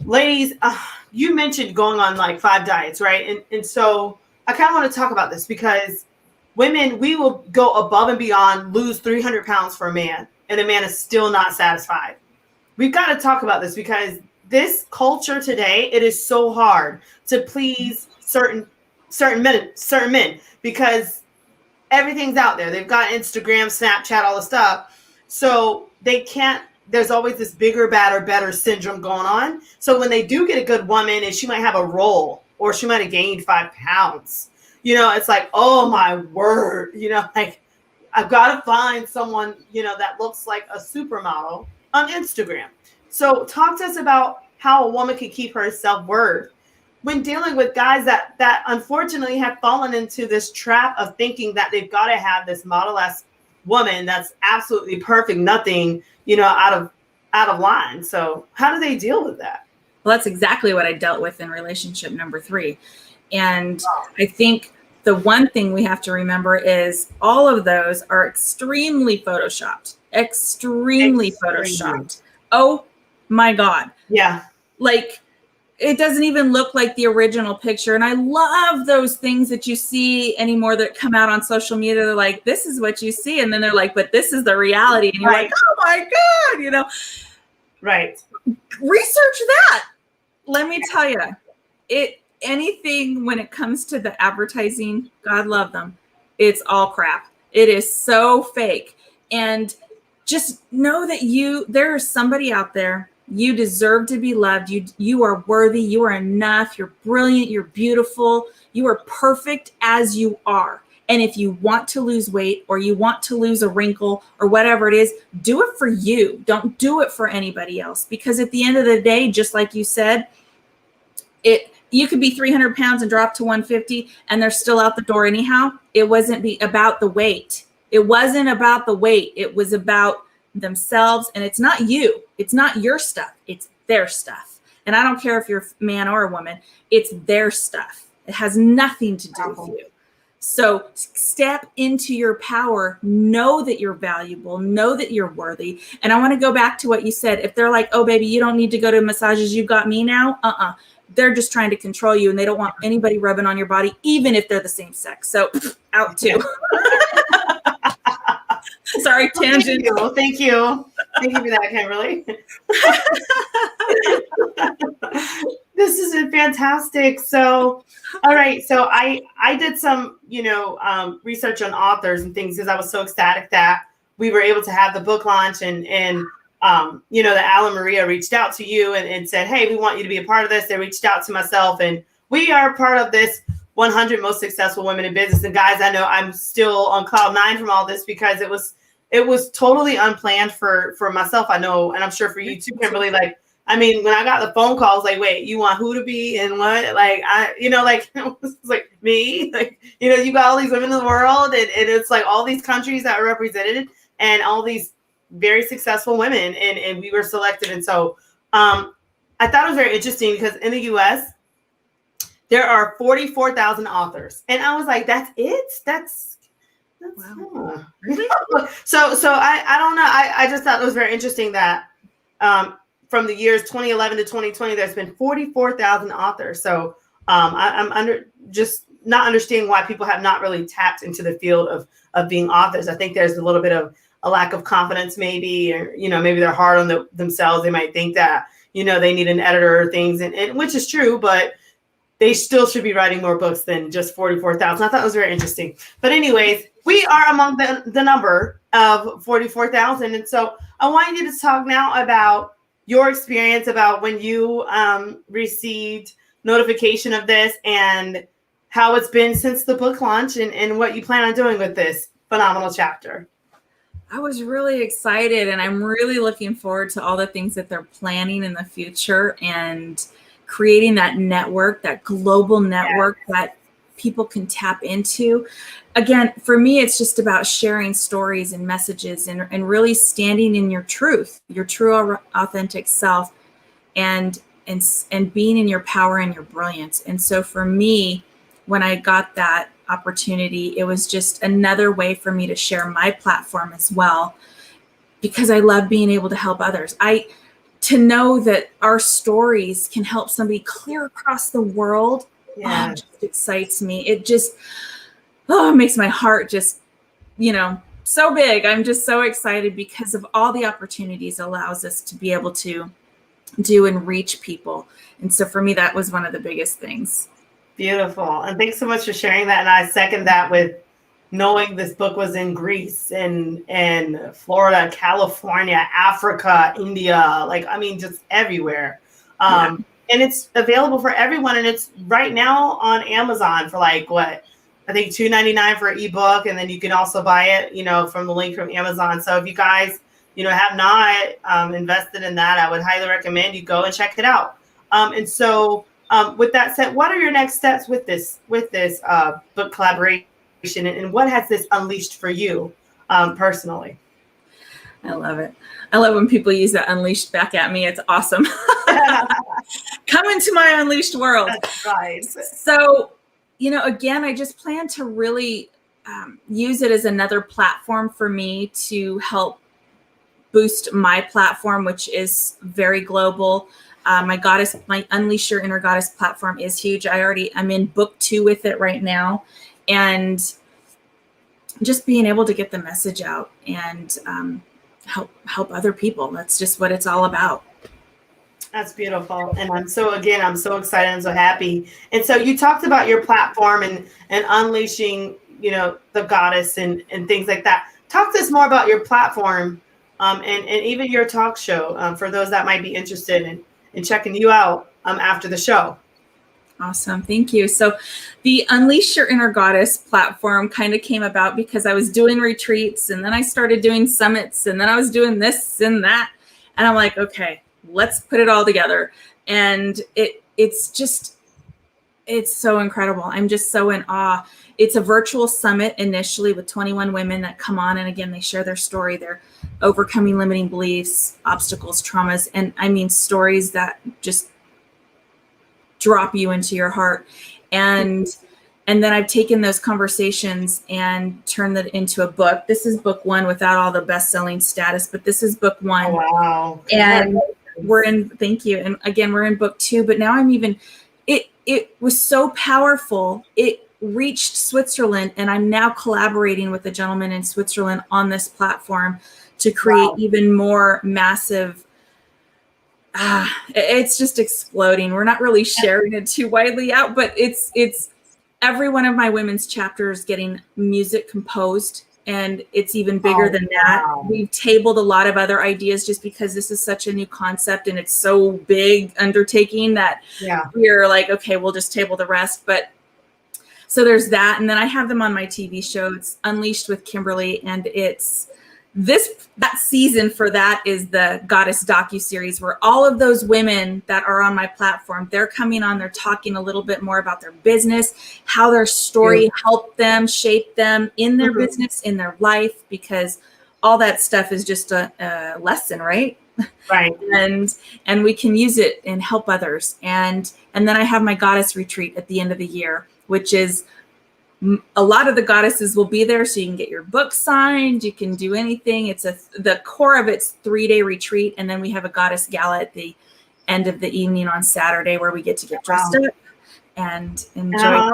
Ladies, you mentioned going on like 5 diets, right? And so I kind of want to talk about this, because women, we will go above and beyond, lose 300 pounds for a man, and the man is still not satisfied. We've got to talk about this, because this culture today, it is so hard to please certain men, because everything's out there. They've got Instagram, Snapchat, all the stuff. So they can't, there's always this bigger, badder, better syndrome going on. So when they do get a good woman and she might have a roll, or she might have gained 5 pounds, you know, it's like, oh my word, you know, like, I've got to find someone, you know, that looks like a supermodel on Instagram. So talk to us about how a woman can keep her self-worth when dealing with guys that unfortunately have fallen into this trap of thinking that they've got to have this model-esque woman that's absolutely perfect, nothing, you know, out of line. So how do they deal with that? Well, that's exactly what I dealt with in relationship number 3. And I think the one thing we have to remember is all of those are extremely photoshopped. Photoshopped. Oh my God. Yeah. Like, it doesn't even look like the original picture. And I love those things that you see anymore that come out on social media. They're like, this is what you see. And then they're like, but this is the reality. And you're like, oh my God, you know. Right. Research that. Let me tell you, anything when it comes to the advertising, God love them, it's all crap. It is so fake. And just know that there is somebody out there. You deserve to be loved. You are worthy. You are enough. You're brilliant. You're beautiful. You are perfect as you are. And if you want to lose weight, or you want to lose a wrinkle, or whatever it is, do it for you. Don't do it for anybody else. Because at the end of the day, just like you said, you could be 300 pounds and drop to 150 and they're still out the door anyhow. It wasn't about the weight. It wasn't about the weight. It was about themselves. And it's not you. It's not your stuff. It's their stuff. And I don't care if you're a man or a woman. It's their stuff. It has nothing to do with you. So step into your power. Know that you're valuable. Know that you're worthy. And I want to go back to what you said. If they're like, oh, baby, you don't need to go to massages. You've got me now. They're just trying to control you, and they don't want anybody rubbing on your body, even if they're the same sex. So out too. Sorry, tangent. Thank you for that, Kimberly. This has been fantastic. So, all right. So I did some, research on authors and things, because I was so ecstatic that we were able to have the book launch, and that Alan Maria reached out to you and said, hey, we want you to be a part of this. They reached out to myself, and we are part of this 100 most successful women in business. And guys, I know I'm still on cloud 9 from all this, because it was totally unplanned for myself. I know, and I'm sure for you too, Kimberly, like I mean, when I got the phone calls, like, wait, you want who to be and what? Like, like, it's like me, like, you got all these women in the world, and it's like all these countries that are represented, and all these very successful women, and we were selected. And so, I thought it was very interesting because in the U.S., there are 44,000 authors, and I was like, that's it? That's wow. Really? So I don't know. I just thought it was very interesting that from the years 2011 to 2020, there's been 44,000 authors. So I'm just not understanding why people have not really tapped into the field of being authors. I think there's a little bit of a lack of confidence, maybe, or maybe they're hard on themselves. They might think that they need an editor or things, and which is true, but they still should be writing more books than just 44,000. I thought it was very interesting. But anyways, we are among the number of 44,000. And so I want you to talk now about your experience, about when you received notification of this and how it's been since the book launch, and what you plan on doing with this phenomenal chapter. I was really excited, and I'm really looking forward to all the things that they're planning in the future, and creating that network, that global network that people can tap into. Again, for me, it's just about sharing stories and messages, and really standing in your truth, your true, authentic self, and being in your power and your brilliance. And so for me, when I got that opportunity, it was just another way for me to share my platform as well, because I love being able to help others. To know that our stories can help somebody clear across the world, just excites me. It just, it makes my heart just, so big. I'm just so excited because of all the opportunities it allows us to be able to do and reach people. And so for me, that was one of the biggest things. Beautiful. And thanks so much for sharing that. And I second that with knowing this book was in Greece and Florida, California, Africa, India, just everywhere. And it's available for everyone. And it's right now on Amazon for I think $2.99 for an ebook. And then you can also buy it, from the link from Amazon. So if you guys, have not invested in that, I would highly recommend you go and check it out. And so with that said, what are your next steps with this book collaboration? And what has this unleashed for you personally? I love it. I love when people use that unleashed back at me. It's awesome. Come into my unleashed world. That's right. So, again, I just plan to really use it as another platform for me to help boost my platform, which is very global. My Unleash Your Inner Goddess platform is huge. I'm in book 2 with it right now. And just being able to get the message out and help other people. That's just what it's all about. That's beautiful. And I'm so excited and so happy. And so you talked about your platform and unleashing, the goddess and things like that. Talk to us more about your platform and even your talk show for those that might be interested in checking you out after the show. Awesome. Thank you. So the Unleash Your Inner Goddess platform kind of came about because I was doing retreats, and then I started doing summits, and then I was doing this and that. And I'm like, okay, let's put it all together. And it's so incredible. I'm just so in awe. It's a virtual summit initially with 21 women that come on. And again, they share their story. They're overcoming limiting beliefs, obstacles, traumas, and stories that just drop you into your heart. And then I've taken those conversations and turned that into a book. This is book 1 without all the best-selling status, but this is book 1. Oh, wow. And thank you. And again, we're in book 2, but now it was so powerful. It reached Switzerland, and I'm now collaborating with a gentleman in Switzerland on this platform to create even more massive. It's just exploding. We're not really sharing it too widely out, but it's every one of my women's chapters getting music composed, and it's even bigger than that. We've tabled a lot of other ideas just because this is such a new concept and it's so big undertaking that we're like, okay, we'll just table the rest. But so there's that. And then I have them on my TV show. It's Unleashed with Kimberly, and it's that season for that is the Goddess docuseries, where all of those women that are on my platform, they're coming on, they're talking a little bit more about their business, how their story helped them, shape them in their business, in their life, because all that stuff is just a lesson, right? Right. And we can use it and help others. And then I have my Goddess retreat at the end of the year, which is a lot of the goddesses will be there, so you can get your book signed, you can do anything. It's the core of it's 3-day retreat, and then we have a goddess gala at the end of the evening on Saturday, where we get to get dressed up and enjoy.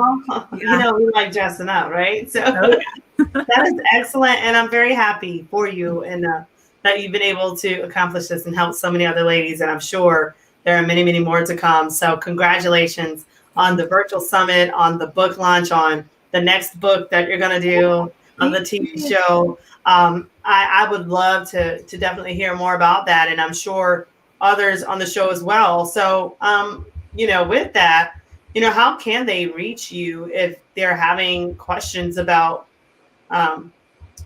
You know, we like dressing up, right? So that is excellent, and I'm very happy for you and that you've been able to accomplish this and help so many other ladies, and I'm sure there are many, many more to come. So congratulations on the virtual summit, on the book launch, on the next book that you're going to do, on the TV show. I would love to definitely hear more about that. And I'm sure others on the show as well. So, you know, with that, you know, how can they reach you if they're having questions about,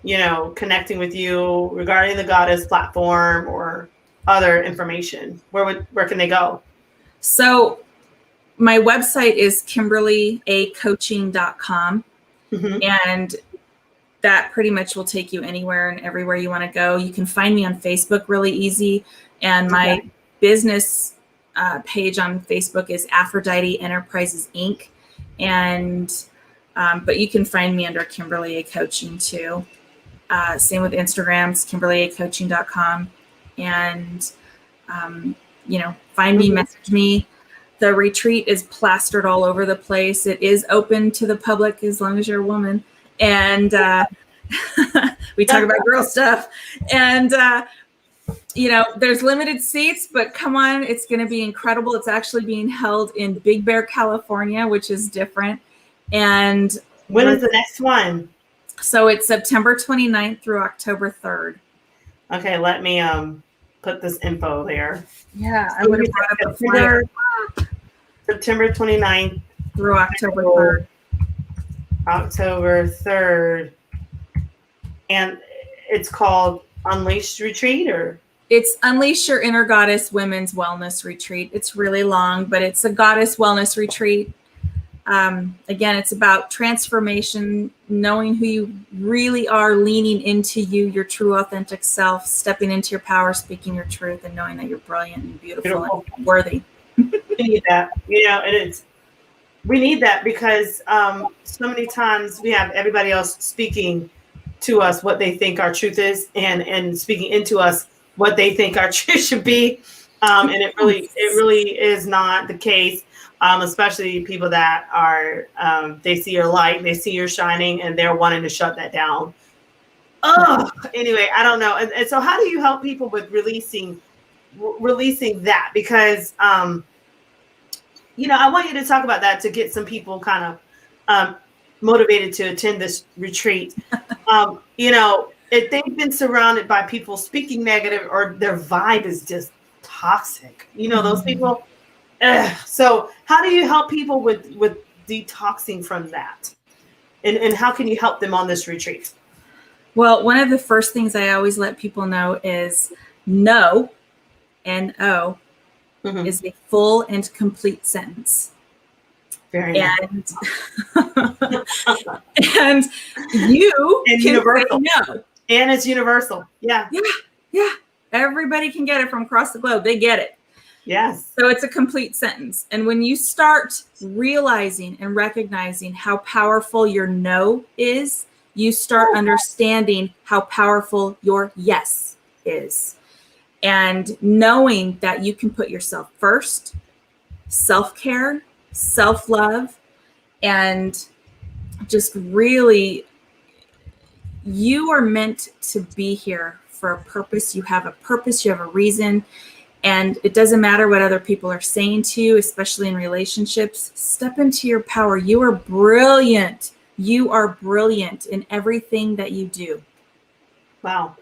you know, connecting with you regarding the Goddess platform or other information? Where can they go? So my website is KimberlyACoaching.com, and that pretty much will take you anywhere and everywhere you want to go. You can find me on Facebook really easy, and my business page on Facebook is Aphrodite Enterprises Inc. And but you can find me under Kimberly A Coaching too. Same with Instagrams, KimberlyACoaching.com, and you know, find me, message me. The retreat is plastered all over the place. It is open to the public as long as you're a woman. And we talk about girl stuff. And, you know, there's limited seats, but come on, it's going to be incredible. It's actually being held in Big Bear, California, which is different. And when is the next one? So it's September 29th through October 3rd. Okay, let me put this info there. Yeah, I would have brought up a flyer. September 29th through October 3rd. October 3rd. And it's called Unleashed Retreat, or? It's Unleash Your Inner Goddess Women's Wellness Retreat. It's really long, but it's a goddess wellness retreat. Again, it's about transformation, knowing who you really are, leaning into you, your true authentic self, stepping into your power, speaking your truth, and knowing that you're brilliant and beautiful. And worthy. We need that, you know, we need that because so many times we have everybody else speaking to us what they think our truth is, and speaking into us what they think our truth should be, and it really is not the case. Especially people that are, they see your light, they see your shining, and they're wanting to shut that down. Oh, anyway, I don't know. And so how do you help people with releasing that? Because, you know, I want you to talk about that to get some people kind of motivated to attend this retreat. You know, if they've been surrounded by people speaking negative, or their vibe is just toxic, you know, those people. So how do you help people with detoxing from that? And how can you help them on this retreat? Well, one of the first things I always let people know is no, N-O, is a full and complete sentence. Very nice. And you and can universal. say no. And it's universal. Yeah. Yeah. Everybody can get it from across the globe. They get it. Yes. So it's a complete sentence. And when you start realizing and recognizing how powerful your no is, you start understanding how powerful your yes is. And knowing that you can put yourself first, self-care, self-love, and just really, you are meant to be here for a purpose. You have a purpose, you have a reason. And it doesn't matter what other people are saying to you, especially in relationships. Step into your power. You are brilliant. You are brilliant in everything that you do. Wow.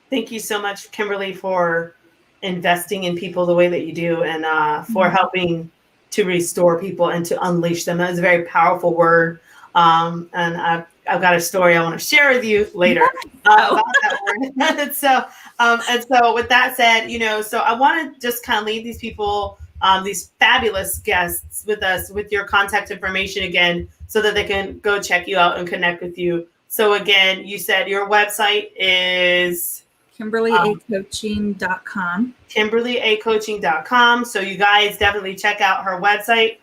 Thank you so much, Kimberly, for investing in people the way that you do, and for helping to restore people and to unleash them. That's a very powerful word. And I've got a story I want to share with you later about that one. So with that said, so I want to just kind of leave these people, these fabulous guests with us, with your contact information again, so that they can go check you out and connect with you. So again, you said your website is KimberlyACoaching.com. KimberlyACoaching.com. So you guys definitely check out her website.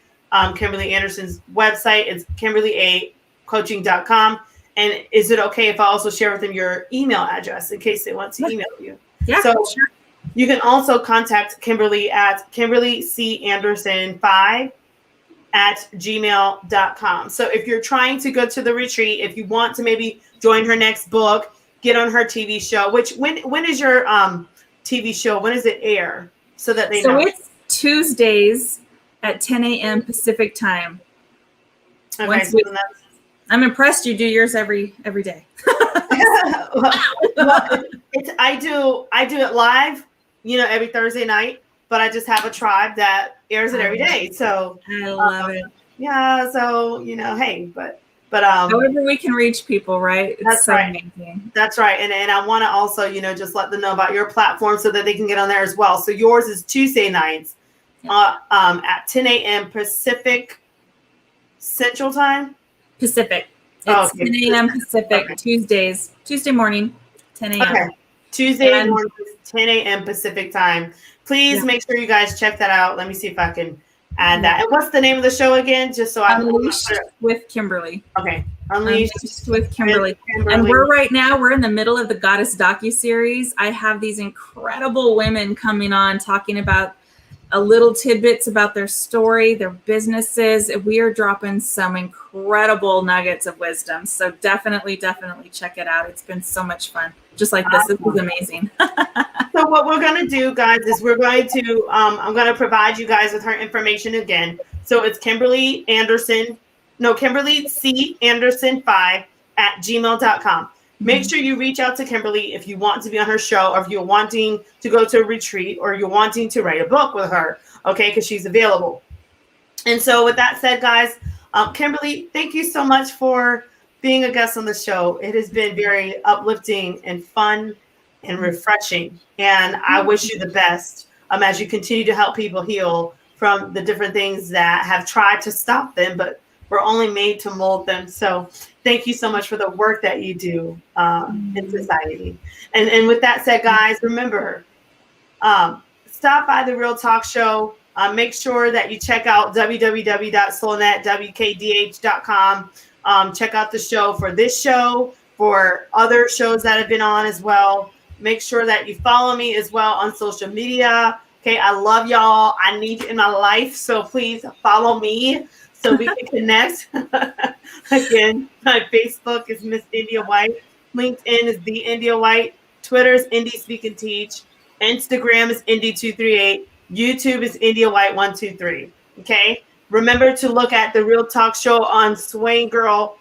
Kimberly Anderson's website is KimberlyACoaching.com. And is it okay if I also share with them your email address in case they want to email you? Yeah, so sure. You can also contact Kimberly at KimberlyCAnderson5@gmail.com. So if you're trying to go to the retreat, if you want to maybe join her next book, get on her TV show, which when is your TV show? When does it air? So that they know. So it's Tuesdays at 10 a.m. Pacific time. Okay, I'm impressed you do yours every day. I do it live, every Thursday night, but I just have a tribe that airs it every day. So I love it. Yeah, so hey, but however we can reach people, right? That's right. Amazing. That's right. And I want to also, just let them know about your platform so that they can get on there as well. So yours is Tuesday nights at 10 a.m. Pacific Central Time. Pacific. It's 10 a.m. Pacific. Okay. Tuesday morning, 10 a.m. Okay. Tuesday morning, 10 a.m. Pacific time. Please make sure you guys check that out. Let me see if I can add that. And what's the name of the show again? Just so Unleashed with Kimberly. Okay. Unleashed with Kimberly. And we're in the middle of the Goddess docuseries. I have these incredible women coming on talking about a little tidbits about their story, their businesses. We are dropping some incredible nuggets of wisdom. So definitely check it out. It's been so much fun. Just like this. This was amazing. So what we're going to do, guys, is we're going to, I'm going to provide you guys with her information again. So it's Kimberly C. Anderson5@gmail.com. Make sure you reach out to Kimberly if you want to be on her show, or if you're wanting to go to a retreat, or you're wanting to write a book with her, okay, because she's available. And so with that said, guys, Kimberly, thank you so much for being a guest on the show. It has been very uplifting and fun and refreshing. And I wish you the best as you continue to help people heal from the different things that have tried to stop them, but we're only made to mold them. So thank you so much for the work that you do in society. And with that said, guys, remember, stop by the Real Talk Show. Make sure that you check out www.soulnetwkdh.com. Check out the show for this show, for other shows that have been on as well. Make sure that you follow me as well on social media. Okay, I love y'all. I need you in my life. So please follow me so we can connect. Again, my Facebook is Miss India White. LinkedIn is The India White. Twitter is Indie Speak and Teach. Instagram is Indie238. YouTube is India White 123. Okay. Remember to look at the Real Talk Show on Swain Girl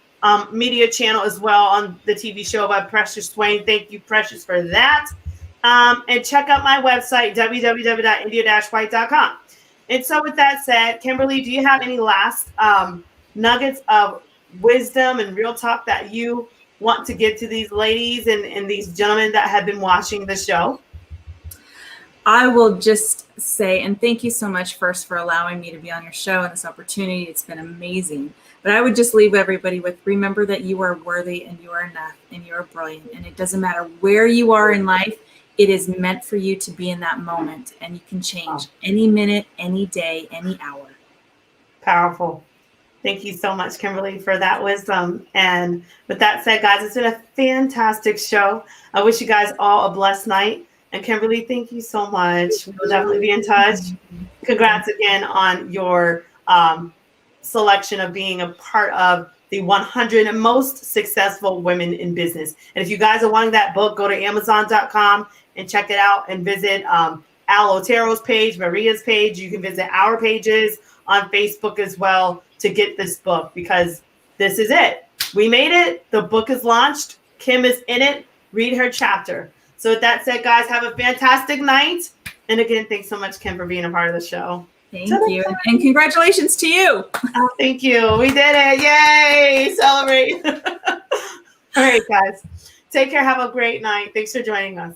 media channel as well, on the TV show by Precious Swain. Thank you, Precious, for that. And check out my website, www.india-white.com. And so with that said, Kimberly, do you have any last nuggets of wisdom and real talk that you want to give to these ladies and these gentlemen that have been watching the show? I will just say, and thank you so much first for allowing me to be on your show and this opportunity. It's been amazing. But I would just leave everybody with, remember that you are worthy and you are enough and you are brilliant. And it doesn't matter where you are in life. It is meant for you to be in that moment, and you can change any minute, any day, any hour. Powerful. Thank you so much, Kimberly, for that wisdom. And with that said, guys, it's been a fantastic show. I wish you guys all a blessed night. And Kimberly, thank you so much. We'll definitely be in touch. Congrats again on your selection of being a part of the 100 most successful women in business. And if you guys are wanting that book, go to Amazon.com and check it out, and visit Al Otero's page, Maria's page. You can visit our pages on Facebook as well to get this book, because this is it. We made it. The book is launched. Kim is in it. Read her chapter. So with that said, guys, have a fantastic night. And again, thanks so much, Kim, for being a part of the show. Thank you. And congratulations to you. Oh, thank you. We did it. Yay. Celebrate. All right, guys. Take care. Have a great night. Thanks for joining us.